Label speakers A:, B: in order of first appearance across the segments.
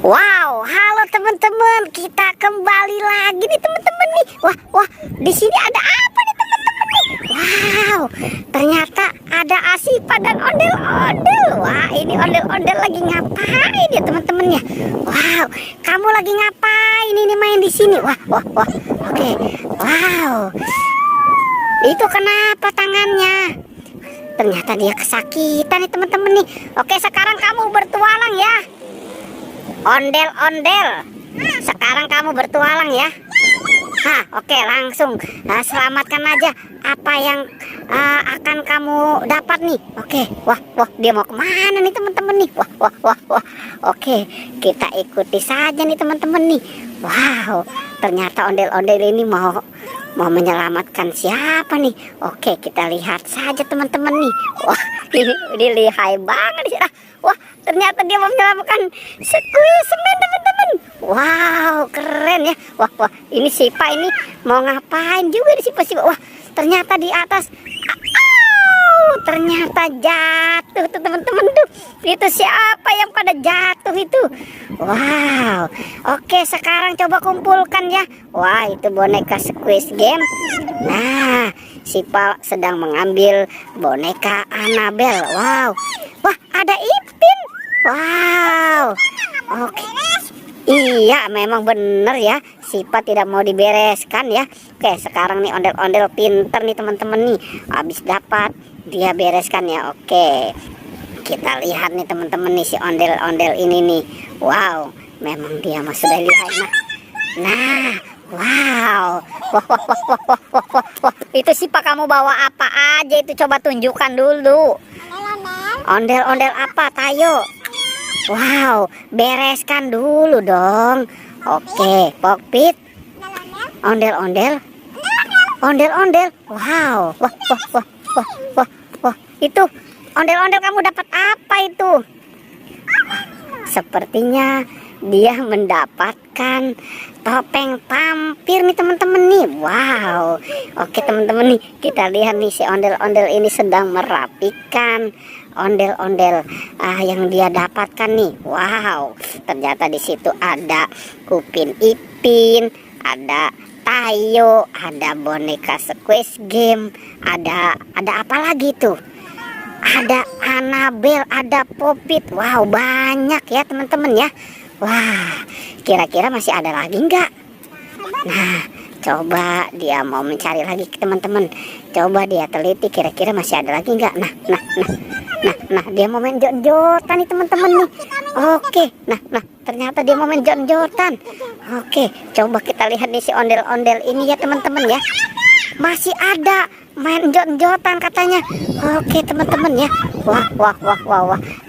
A: Wow, halo teman-teman, kita kembali lagi nih teman-teman nih. Wah, di sini ada apa nih teman-teman nih? Wow, ternyata ada Asipa dan ondel-ondel. Wah, ini ondel-ondel lagi ngapain ya teman-temannya? Wow, kamu lagi ngapain ini main di sini? Wah, oke. Wow, itu kenapa tangannya? Ternyata dia kesakitan nih teman-teman nih. Oke, sekarang kamu bertualang ya. Ondel-ondel, sekarang kamu bertualang ya. Oke, langsung selamatkan aja apa yang akan kamu dapat nih. Oke, wah, dia mau kemana nih teman-teman nih? Wah. Oke, kita ikuti saja nih teman-teman nih. Wow, ternyata ondel-ondel ini mau menyelamatkan siapa nih? Oke, kita lihat saja teman-teman nih. Wah, ini lihai banget sih. Wah, ternyata dia mau menyelamatkan Squishman teman-teman. Wow, keren ya. Wah, ini Sipa ini mau ngapain juga di Sipa. Wah, ternyata di atas. Ternyata jatuh tuh teman-teman tuh. Itu siapa yang pada jatuh itu? Wow. Oke, sekarang coba kumpulkan ya. Wah, itu boneka Squid Game. Nah, Sipa sedang mengambil boneka Annabelle. Wow. Wah, ada Ipin. Wow. Oke. Iya, memang bener ya. Sipa tidak mau dibereskan ya. Oke, sekarang nih ondel-ondel pinter nih teman-teman nih. Habis dapat dia bereskan ya. Oke, kita lihat nih teman-teman nih si ondel-ondel ini nih. Wow, memang dia mah sudah lihat. Nah, wow. Wah. Itu Sipa kamu bawa apa aja itu, coba tunjukkan dulu. Ondel-ondel apa, Tayo? Wow, bereskan dulu dong. Oke, Pokpit. Ondel-ondel. Wow. Wah. Itu ondel-ondel kamu dapat apa itu? Sepertinya dia mendapatkan topeng vampir nih teman-teman nih. Wow. Oke teman-teman nih, kita lihat nih si ondel-ondel ini sedang merapikan ondel-ondel yang dia dapatkan nih. Wow, ternyata di situ ada Upin Ipin, ada Tayo, ada boneka Squid Game, ada apa lagi tuh? Ada Annabelle, ada Popit. Wow, banyak ya teman-teman ya. Wah, kira-kira masih ada lagi nggak? Nah, coba dia mau mencari lagi teman-teman. Coba dia teliti kira-kira masih ada lagi nggak? Nah, dia mau main jot-jotan nih teman-teman nih. Oke, nah, ternyata dia mau main jot-jotan. Oke, coba kita lihat nih si ondel-ondel ini ya teman-teman ya. Masih ada main jot-jotan katanya. Oke teman-teman ya. Wah.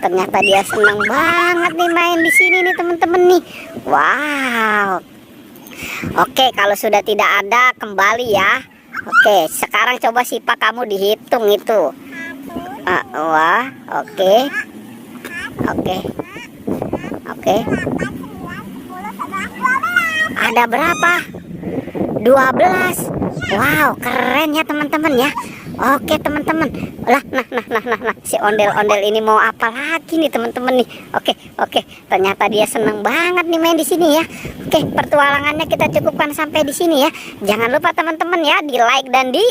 A: Ternyata dia senang banget nih main di sini nih teman-teman nih. Wow. Oke, kalau sudah tidak ada kembali ya. Oke, sekarang coba Sipa kamu dihitung itu. Wah, oke. Ada berapa? 12. Wow, keren ya teman-teman ya. Oke teman-teman. Nah, si ondel-ondel ini mau apa lagi nih teman-teman nih? Oke. Ternyata dia seneng banget nih main di sini ya. Oke, pertualangannya kita cukupkan sampai di sini ya. Jangan lupa teman-teman ya, di like dan di